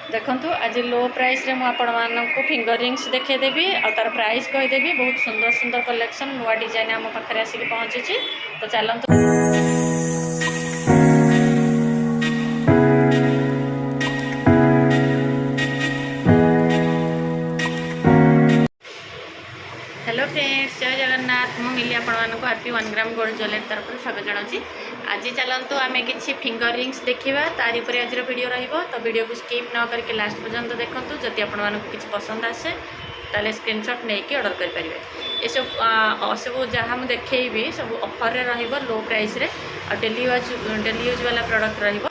देखंतु आज लो प्राइस रे मु आपण मानक फिंगर रिंग्स देखेदेवी आ तार प्राइस कहीदेवी। बहुत सुंदर सुंदर कलेक्शन नुआ डिजाइन आम पाखे आसिक पहुँची। तो चलते हेलो फ्रेंड्स, जय जगन्नाथ। मु मिली आपको आरपी 1 ग्राम गोल्ड ज्वेलरी तरफ स्वागत जनाऊँगी। आज चलतु आम कि फिंगर रिंग्स देखा तारी पर आज वीडियो तो वीडियो को स्किप न करके लास्ट पर्यंत देखूँ। जदि आपको पसंद आसे ताले स्क्रीनशॉट नहीं ऑर्डर करेंगे। ये सब जहाँ मुझे देखी सब ऑफर रो प्राइस रे और डेली यूज वाला प्रोडक्ट रहिबो।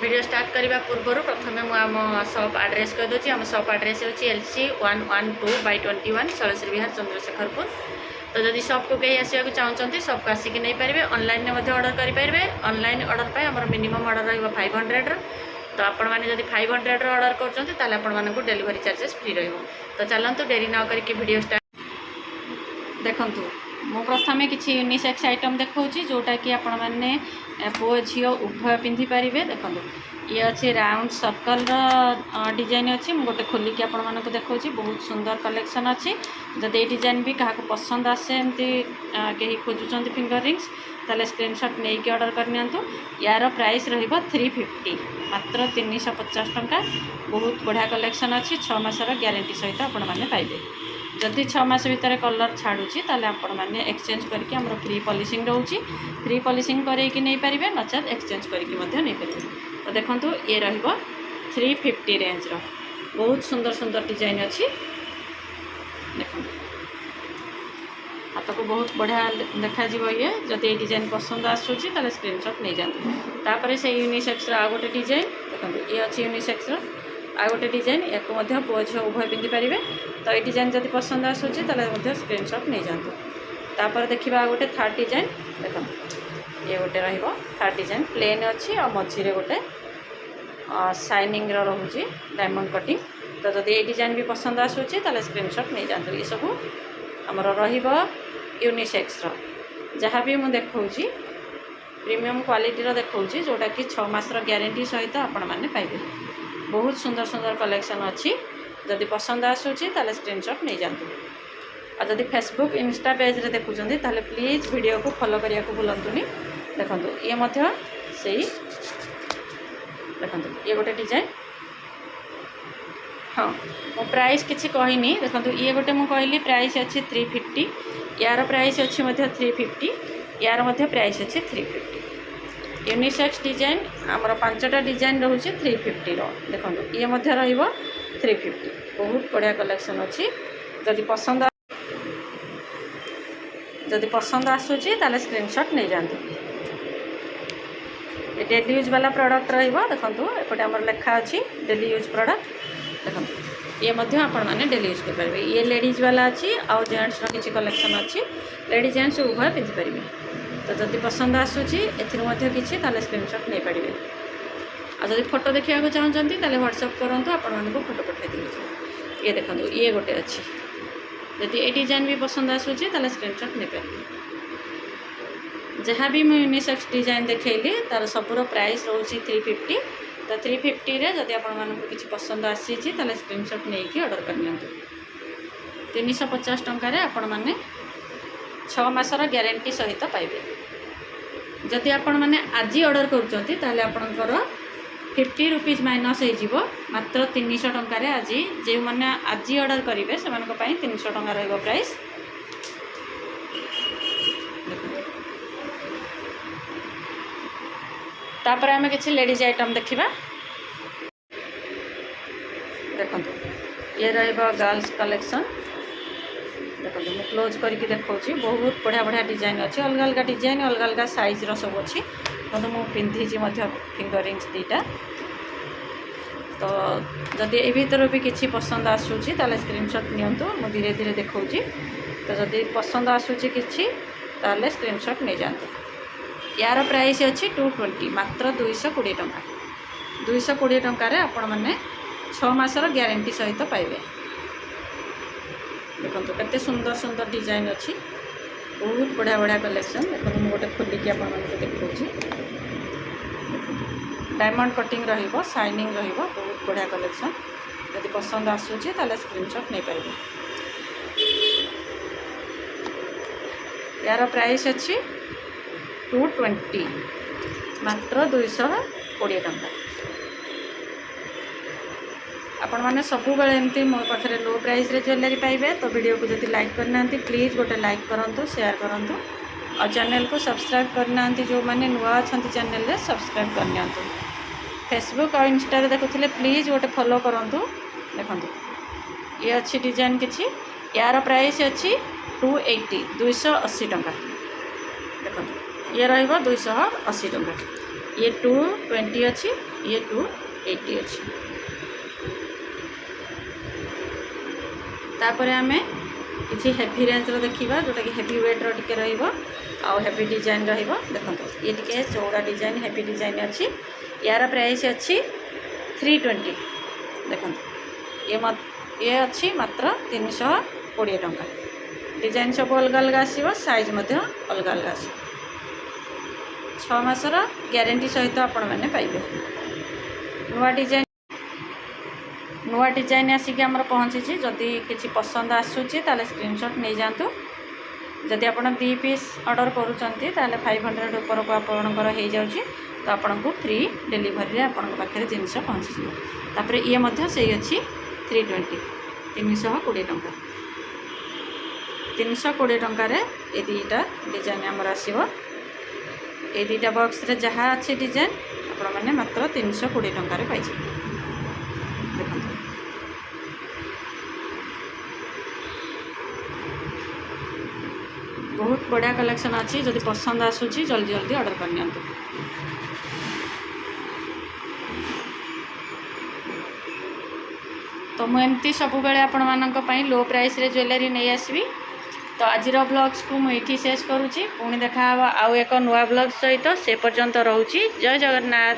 वीडियो स्टार्ट करने पूर्व प्रथम मुझे शॉप एड्रेस कहीदे। आम शॉप एड्रेस होची LC 112/21 शैलेश्वरी विहार चंद्रशेखरपुर। तो जदि शॉप को कहीं आसवाक चाहते शॉप को आसिक नहीं पारे। ऑनलाइन में ऑर्डर करेंगे। ऑनलाइन ऑर्डर पर आम मिनिमम ऑर्डर रहा 500। तो आपण मैंने जब 500 ऑर्डर कर डेलीवरी चार्जेस फ्री रही। तो चलतु डेरी न करके वीडियो स्टार्ट देखूँ। मु प्रथम किसी यूनिसेक्स आइटम देखा जोटा कि आपण मैंने पुओ झील उभय पिंधि पारे। देखो ये अच्छे राउंड सर्कल डिजाइन अच्छी। मुझे गोटे खोलिकी आपण मानक देखा। बहुत सुंदर कलेक्शन अच्छी। जब ये डिजाइन भी क्या पसंद आसे एमती कहीं खोजुंट फिंगर रिंग्स ताले स्क्रीनशॉट नहीं कि ऑर्डर करनी। यार प्राइस रहिबो 350 मात्र 350 टंका। बहुत बढ़िया कलेक्शन अच्छी। 6 मासर ग्यारंटी सहित आपण मैंने पाइबे। जदि 6 मास भितर कलर छाड़ुची ताले आपण मैंने एक्सचेंज करके हमरो फ्री पॉलिशिंग रोची। फ्री पॉलिशिंग करके नहीं पारे नचेत एक्सचेंज करके नहीं पारे। तो देखंतु ये रहिबो 350 रेंज रो। बहुत सुंदर सुंदर डिजाइन अच्छी। देखो हाथ को बहुत बढ़िया देखा ये। जब ये डिजाइन पसंद आसूची ताले स्क्रीनशॉट नहीं जाते। तापर से यूनिसेक्स आ गोटे डिजाइन देखो। ये अच्छी यूनिसेक्स आ गोटे डिजाइन या पुओ झील उभय पिंधि पारे। तो ये डिजाइन जब पसंद आसूची ताले स्क्रीनशॉट नहीं जातु। तापर देखा गोटे थर्ड डिजाइन देखो। ये गोटे रहिबो थर्ड डिजाइन प्लेन अच्छी और मझे गोटे शाइनिंग रोचे डायमंड कटिंग। तो जब ये डिजाइन भी पसंद आसूची ताले स्क्रीनशॉट नहीं जातु। ये सब आमर रहिबो यूनिसेक्स जहाँ भी मुझे देखा प्रीमियम क्वालिटी देखा जोटा कि 6 मासर ग्यारंटी सहित आपण मैंने पाइबे। बहुत सुंदर सुंदर कलेक्शन अच्छी। जदि पसंद आसूची ताले स्क्रीनशॉट नहीं जातु। और जदि फेसबुक इंस्टा पेज रे देखुचंदी ताले प्लीज वीडियो को फॉलो करिया को भूलंतुनी। देखंतु ये मध्य सही देखंतु ये गोटे डिजाइन। हाँ मो प्राइस किसी कहनी। देखंतु ये गोटे मु कहली प्राइस अच्छी 350। यार प्राइस अच्छी मध्य 350। यार मध्य प्राइस अच्छी 350। यूनिसेक्स डिजाइन आमर 5टा डिजाइन रोचे 350 रो। देखो ये मध्य रहिबो 350। बहुत बढ़िया कलेक्शन अच्छी। जदि पसंद आसूची ताले स्क्रीनशॉट नहीं जातु। ये डेली यूज वाला प्रोडक्ट रहिबो। देखंतु एपटे हमर लेखा अच्छी डेली यूज प्रोडक्ट। देखंतु ये मध्य आपण माने डेली यूज कर पारबे। ये लेडीज वाला अच्छी और जेंट्स रो किछि कलेक्शन अच्छी। लेडीज जेंट्स उभय पिंधि पारिबे। तो जदि पसंद आसूची एथि किसी ताले स्क्रीनशॉट नहीं पारे। और जब फोटो देखा चाहते ताले व्हाट्सएप करूँ आपण मानक फोटो पठाई देबे। ये देखो ये गोटे अच्छी। जदि ये डिजाइन भी पसंद आसूची ताले स्क्रीनशॉट नहीं पारे। जहाँ भी मुझे यूनिसेक्स डिजाइन देखली तार सबूर प्राइस रोची 350। तो 350 रे जदि आपण मानक किसी पसंद आसी ताले स्क्रीनशॉट नहीं कि ऑर्डर कर नियंतु। 350 टंका आपण माने 6 मासर ग्यारंटी सहित पाइबे। जदि आपण माने आज ऑर्डर करुचंती ताले आपणकर 50 रुपीज माइनस हो मात्र 300 टंकार। आज जो मैंने आज ऑर्डर करेंगे से 300 टंका रहिबो प्राइस। तापर आम किसी लेडीज आइटम देखा। देखो ये रहिबो गर्ल्स कलेक्शन। देखो मुझे क्लोज करके देखा। बहुत बढ़िया बढ़िया डिजाइन अच्छी। अलग अलग डिजाइन अलग अलग साइज रो सब अच्छी। तो मुझे पिंधि फिंगर रिंग्स 2टा। तो जदि ये भीतर भी किसी पसंद आसूची ताले स्क्रीनशॉट नियंतु। मु धीरे धीरे देखा। तो जदि पसंद आसूची किसी ताले स्क्रीनशॉट नहीं जातु। यार प्राइस अच्छी 220 मात्र 220 टंका। 220 टंकार आपण मैंने 6 मासर ग्यारंटी सहित पाइबे। देखो केते सुंदर सुंदर डिजाइन अच्छी। बहुत बढ़िया बढ़िया कलेक्शन। देखो मुझे गोटे खोलिकी आपको देखा। डायमंड कटिंग रहिबो शाइनिंग रहिबो बहुत बढ़िया कलेक्शन जदि पसंद आसूची ताले स्क्रीनशॉट नहीं पाइबे। यार प्राइस अच्छी 220 मात्र 220 टंका। आपण मैंने सब बेले एमती मो पाखे लो प्राइस रे ज्वेलरी पाइबे। तो वीडियो को जब लाइक करना प्लीज़ गोटे लाइक करूँ शेयर करूँ और चैनल को सब्सक्राइब करना जो मैंने नुआ अच्छा चैनल रे सब्सक्राइब करनी। फेसबुक और इंस्टा देखुले प्लीज़ गोटे फॉलो करूँ। देखो ये अच्छी डिजाइन किसी यार प्राइस अच्छी 280 280 टंका। देखो ये रहिबो 280 टंका। ये 220 अच्छी ये 280 अच्छी। तापर आमे किसी हेवी रेंज रो देखिबा जोटा कि हेवी वेट रो टिके रहिबो आ हेवी डिजाइन रहिबो। देखो ये टिके चौड़ा डिजाइन हेवी डिजाइन अच्छी यार प्राइस अच्छी 320। देखो ये अच्छी मात्र 320 टंका। डिजाइन सब अलग अलग आसीबो साइज मध्य अलग अलग आसीबो। 6 मासर ग्यारंटी सहित आपण मैंने पाइबे। नुआ डिजाइन आसिक आमर पहुँची जदि किसी पसंद आसूची ताले स्क्रीनशॉट नहीं जातु। जदि आप 2 पीस ऑर्डर करुँचे ताले 500 ऊपर को आपणकर हो जाऊँगी तो आपन को फ्री डिलीवरी आपण पाखे जिनस पहुँची तापर ये मध्य से अच्छी 320 320 टंका। 320 टंकार ये दुईटा डिजाइन आमर आसो। ये दुईटा बॉक्स रे जहाँ अच्छी डिजाइन आपण मैंने मात्र 320 टंकार पाई। देखो बहुत बढ़िया कलेक्शन अच्छी जदि पसंद आसूची जल्दी जल्दी ऑर्डर करनी। तो मुझे सब बेले आपण मानी लो प्राइस रे ज्वेलरी नहीं आसबी। तो आज ब्लॉग्स को मुझे शेष करुँची। पुणी देखा आउ एक नुआ ब्लॉग सहित से पर्यंत रोची। जय जगन्नाथ।